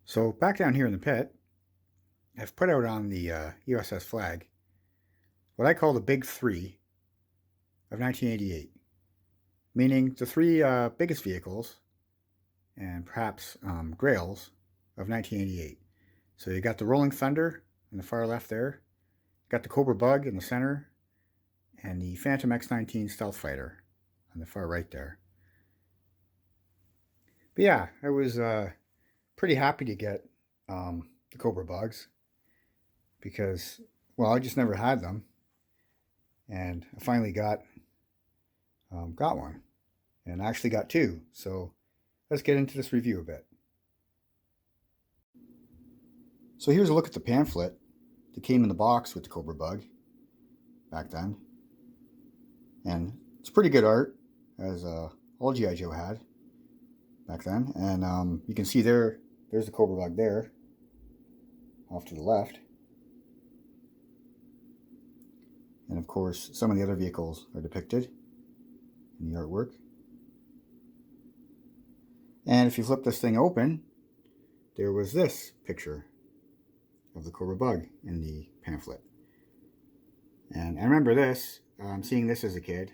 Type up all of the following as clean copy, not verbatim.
So back down here in the pit, I've put out on the USS flag what I call the Big Three of 1988, meaning the three biggest vehicles and perhaps grails of 1988. So you got the Rolling Thunder in the far left there, you got the Cobra Bugg in the center, and the Phantom X-19 Stealth Fighter on the far right there. But yeah, I was pretty happy to get the Cobra Buggs because, well, I just never had them, and I finally got one, and I actually got two. So let's get into this review a bit. So here's a look at the pamphlet that came in the box with the Cobra Bugg back then, and it's pretty good art, as all G.I.Joe had back then. And you can see there's the Cobra Bugg there, off to the left. And of course, some of the other vehicles are depicted in the artwork. And if you flip this thing open, there was this picture of the Cobra Bugg in the pamphlet. And I remember this, seeing this as a kid,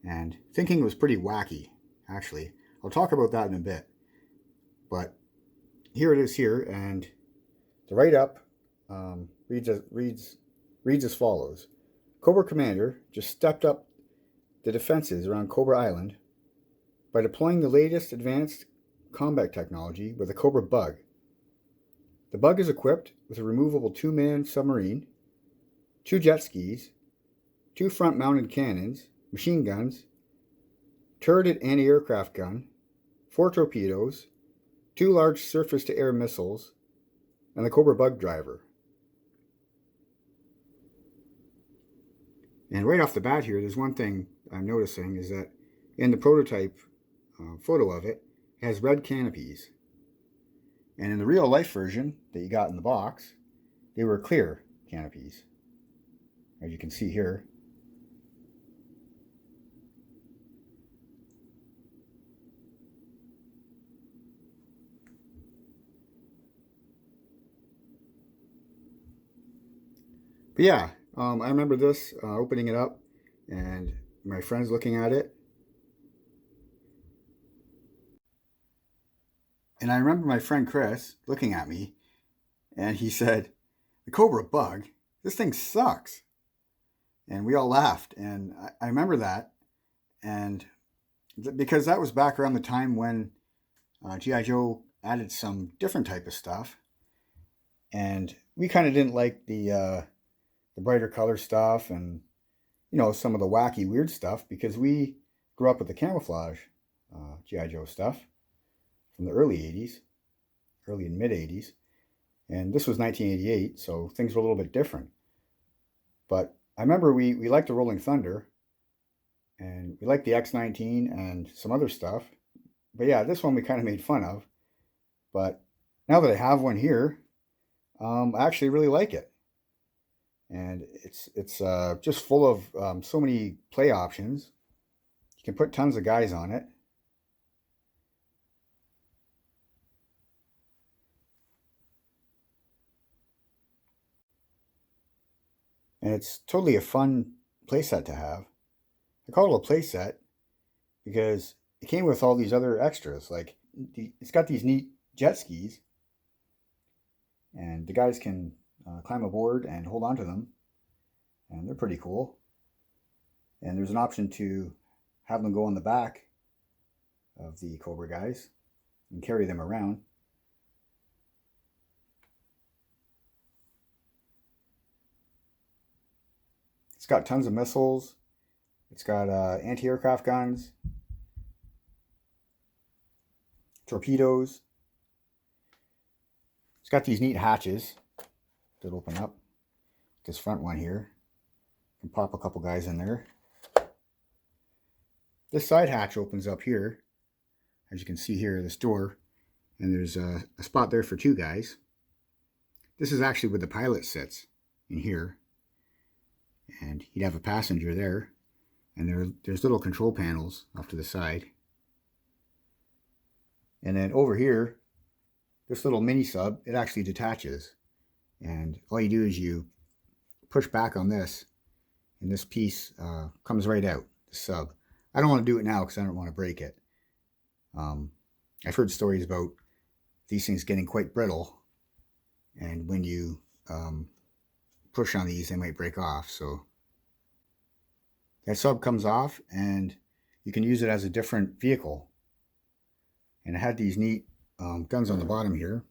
and thinking it was pretty wacky, actually. I'll talk about that in a bit. But here it is here, and the write-up reads as follows. Cobra Commander just stepped up the defenses around Cobra Island by deploying the latest advanced combat technology with a Cobra Bugg. The Bugg is equipped with a removable two-man submarine, 2 jet skis, 2 front-mounted cannons, machine guns, turreted anti-aircraft gun, 4 torpedoes, 2 large surface-to-air missiles, and the Cobra Bugg driver. And right off the bat here, there's one thing I'm noticing is that in the prototype photo of it, it has red canopies. And in the real life version that you got in the box, they were clear canopies, as you can see here. But yeah, I remember this, opening it up, and my friends looking at it. And I remember my friend Chris looking at me, and he said, "The Cobra Bugg, this thing sucks." And we all laughed, and I remember that, and because that was back around the time when G.I. Joe added some different type of stuff, and we kind of didn't like the brighter color stuff and, you know, some of the wacky weird stuff, because we grew up with the camouflage G.I. Joe stuff from the early 80s, early and mid 80s. And this was 1988, so things were a little bit different. But I remember we liked the Rolling Thunder, and we liked the X-19 and some other stuff. But yeah, this one we kind of made fun of. But now that I have one here, I actually really like it. And it's just full of so many play options. You can put tons of guys on it. And it's totally a fun playset to have. I call it a playset because it came with all these other extras. Like, it's got these neat jet skis, and the guys can climb aboard and hold on to them, and they're pretty cool. And there's an option to have them go on the back of the Cobra guys and carry them around. It's got tons of missiles. It's got anti-aircraft guns, torpedoes. It's got these neat hatches that open up. This front one here, you can pop a couple guys in there. This side hatch opens up here, as you can see here, this door, and there's a spot there for 2 guys. This is actually where the pilot sits, in here, and he'd have a passenger there, and there's little control panels off to the side. And then over here, this little mini sub, it actually detaches. And all you do is you push back on this, and this piece comes right out, the sub. I don't want to do it now because I don't want to break it. I've heard stories about these things getting quite brittle, and when you push on these, they might break off. So that sub comes off, and you can use it as a different vehicle. And it had these neat guns on the bottom here.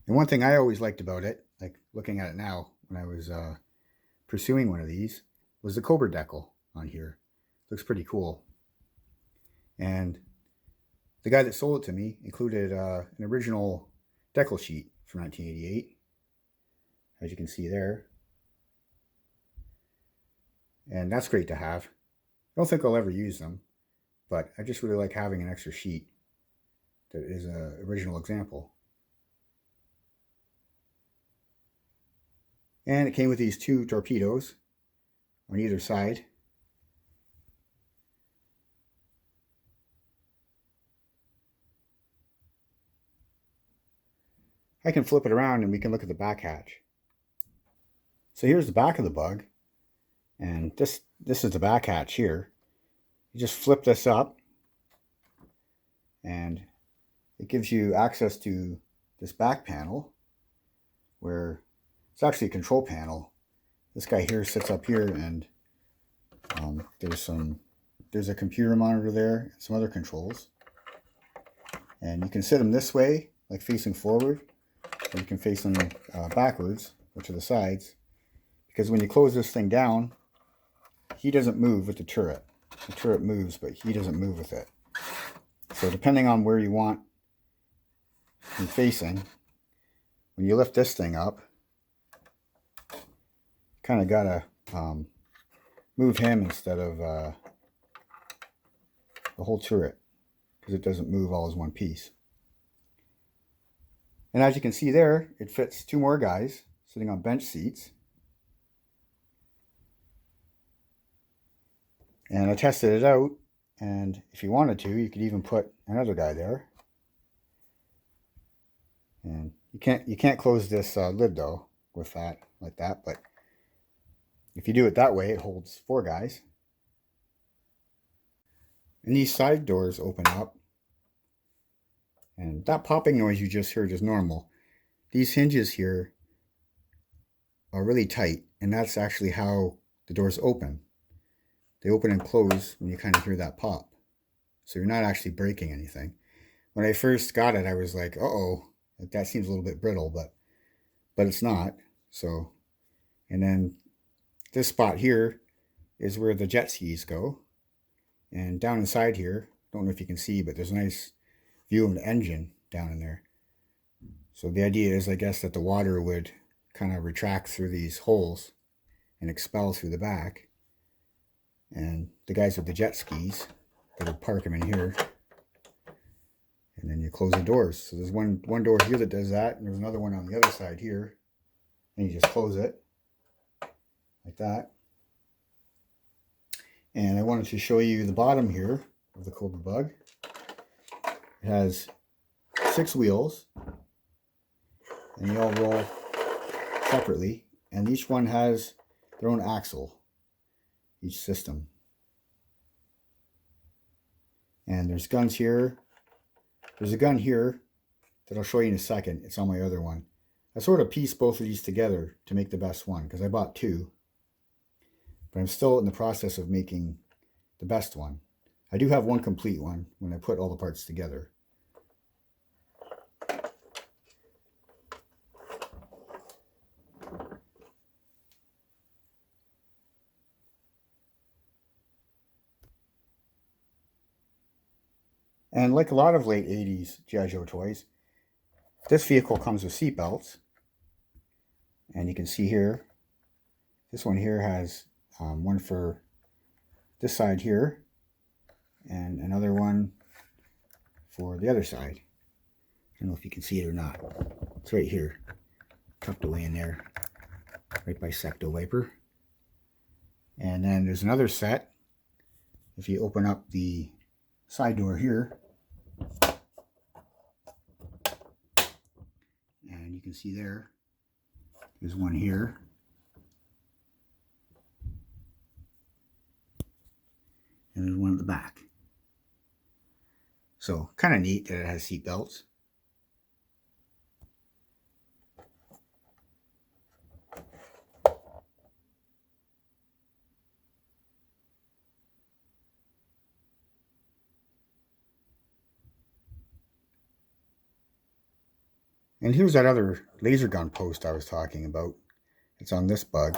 And one thing I always liked about it, like looking at it now when I was pursuing one of these, was the Cobra Decal on here. Looks pretty cool. And the guy that sold it to me included an original decal sheet from 1988, as you can see there. And that's great to have. I don't think I'll ever use them, but I just really like having an extra sheet that is an original example. And it came with these 2 torpedoes on either side. I can flip it around and we can look at the back hatch. So here's the back of the Bug, and this is the back hatch here. You just flip this up, and it gives you access to this back panel, where it's actually a control panel. This guy here sits up here, and there's a computer monitor there and some other controls. And you can sit them this way, like facing forward, or you can face them backwards, or to the sides. Because when you close this thing down, he doesn't move with the turret. The turret moves, but he doesn't move with it. So depending on where you want him facing, when you lift this thing up, kind of gotta move him instead of the whole turret, because it doesn't move all as one piece. And as you can see there, it fits 2 more guys sitting on bench seats. And I tested it out, and if you wanted to, you could even put another guy there. And you can't close this lid though with that, like that, but if you do it that way, it holds 4 guys. And these side doors open up, and that popping noise you just heard is normal. These hinges here are really tight, and that's actually how the doors open. They open and close when you kind of hear that pop. So you're not actually breaking anything. When I first got it, I was like, uh-oh, that seems a little bit brittle, but it's not. So, and then this spot here is where the jet skis go. And down inside here, don't know if you can see, but there's a nice view of the engine down in there. So the idea is, I guess, that the water would kind of retract through these holes and expel through the back. And the guys with the jet skis, they would park them in here. And then you close the doors. So there's one door here that does that, and there's another one on the other side here. And you just close it like that. And I wanted to show you the bottom here of the Cobra Bugg. It has 6 wheels, and they all roll separately, and each one has their own axle, each system. And there's guns here. There's a gun here that I'll show you in a second. It's on my other one. I sort of pieced both of these together to make the best one, because I bought 2. But I'm still in the process of making the best one. I do have one complete one when I put all the parts together. And like a lot of late 80s G.I.Joe toys, this vehicle comes with seat belts. And you can see here, this one here has one for this side here, and another one for the other side. I don't know if you can see it or not. It's right here, tucked away in there, right by secto wiper. And then there's another set. If you open up the side door here, And you can see there's one here. And there's one at the back. So kind of neat that it has seat belts. And here's that other laser gun post I was talking about. It's on this bug.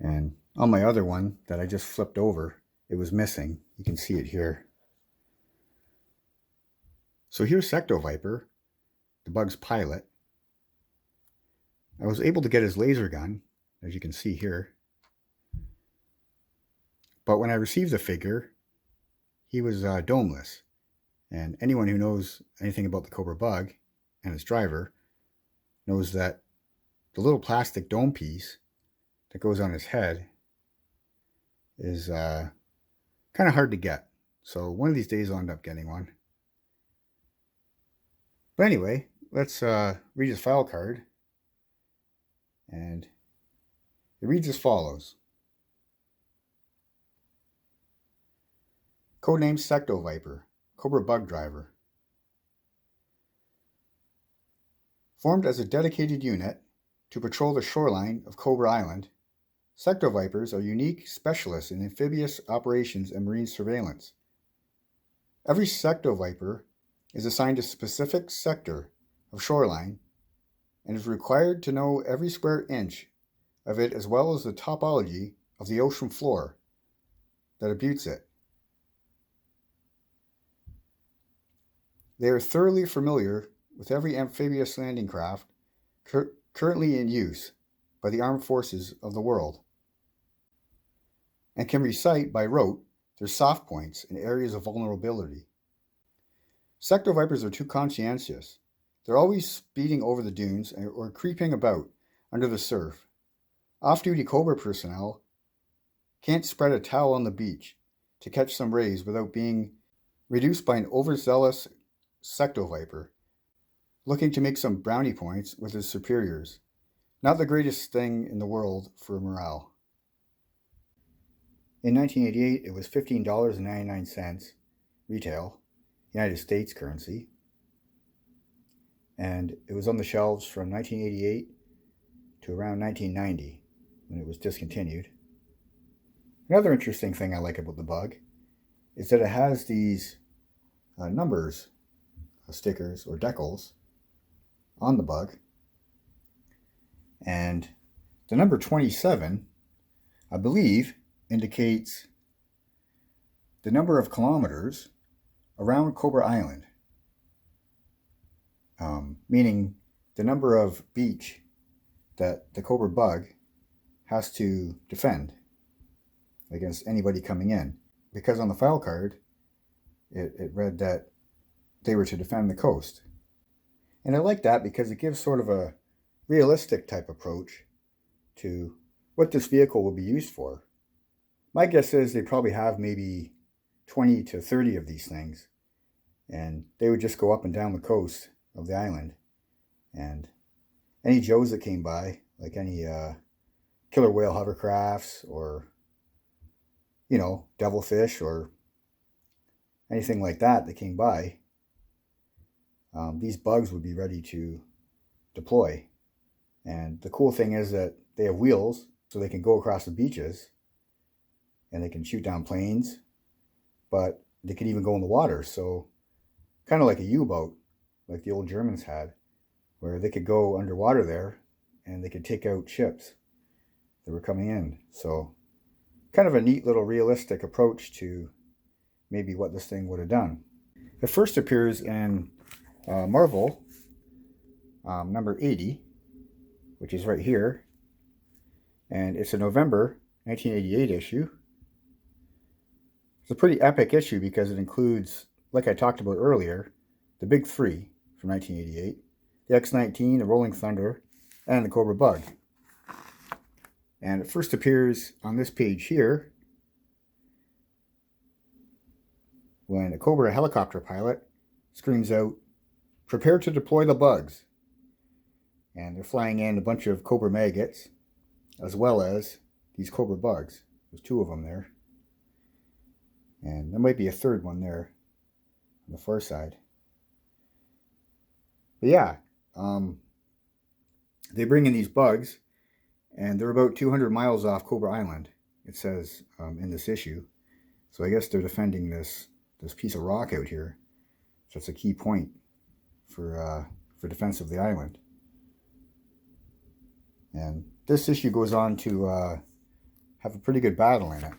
And on my other one that I just flipped over, it was missing. You can see it here. So here's Secto Viper, the bug's pilot. I was able to get his laser gun, as you can see here. But when I received the figure, he was domeless. And anyone who knows anything about the Cobra Bug and its driver knows that the little plastic dome piece that goes on his head is kind of hard to get. So one of these days I'll end up getting one. But anyway, let's read his file card. And it reads as follows. Codename Secto Viper, Cobra Bug driver. Formed as a dedicated unit to patrol the shoreline of Cobra Island, Secto Vipers are unique specialists in amphibious operations and marine surveillance. Every Secto Viper is assigned a specific sector of shoreline and is required to know every square inch of it as well as the topology of the ocean floor that abuts it. They are thoroughly familiar with every amphibious landing craft currently in use by the armed forces of the world, and can recite by rote their soft points and areas of vulnerability. Secto Vipers are too conscientious. They're always speeding over the dunes or creeping about under the surf. Off-duty Cobra personnel can't spread a towel on the beach to catch some rays without being reduced by an overzealous Secto Viper looking to make some brownie points with his superiors. Not the greatest thing in the world for morale. In 1988, it was $15.99 retail, United States currency, and it was on the shelves from 1988 to around 1990 when it was discontinued. Another interesting thing I like about the bug is that it has these numbers, stickers or decals on the bug, and the number 27, I believe, indicates the number of kilometers around Cobra Island, meaning the number of beach that the Cobra Bug has to defend against anybody coming in. Because on the file card, it read that they were to defend the coast. And I like that because it gives sort of a realistic type approach to what this vehicle will be used for. My guess is they probably have maybe 20 to 30 of these things, and they would just go up and down the coast of the island, and any Joes that came by, like any killer whale hovercrafts or, devilfish or anything like that came by, these bugs would be ready to deploy. And the cool thing is that they have wheels, so they can go across the beaches, and they can shoot down planes, but they can even go in the water. So kind of like a U-boat, like the old Germans had, where they could go underwater there and they could take out ships that were coming in. So kind of a neat little realistic approach to maybe what this thing would have done. It first appears in Marvel number 80, which is right here, and it's a November 1988 issue. It's a pretty epic issue because it includes, like I talked about earlier, the big three from 1988, the X-19, the Rolling Thunder, and the Cobra Bug. And it first appears on this page here, when a Cobra helicopter pilot screams out, "Prepare to deploy the bugs." And they're flying in a bunch of Cobra maggots, as well as these Cobra bugs. There's two of them there. And there might be a third one there on the far side. But yeah, they bring in these bugs, and they're about 200 miles off Cobra Island, it says in this issue. So I guess they're defending this piece of rock out here. So it's a key point for defense of the island. And this issue goes on to have a pretty good battle in it.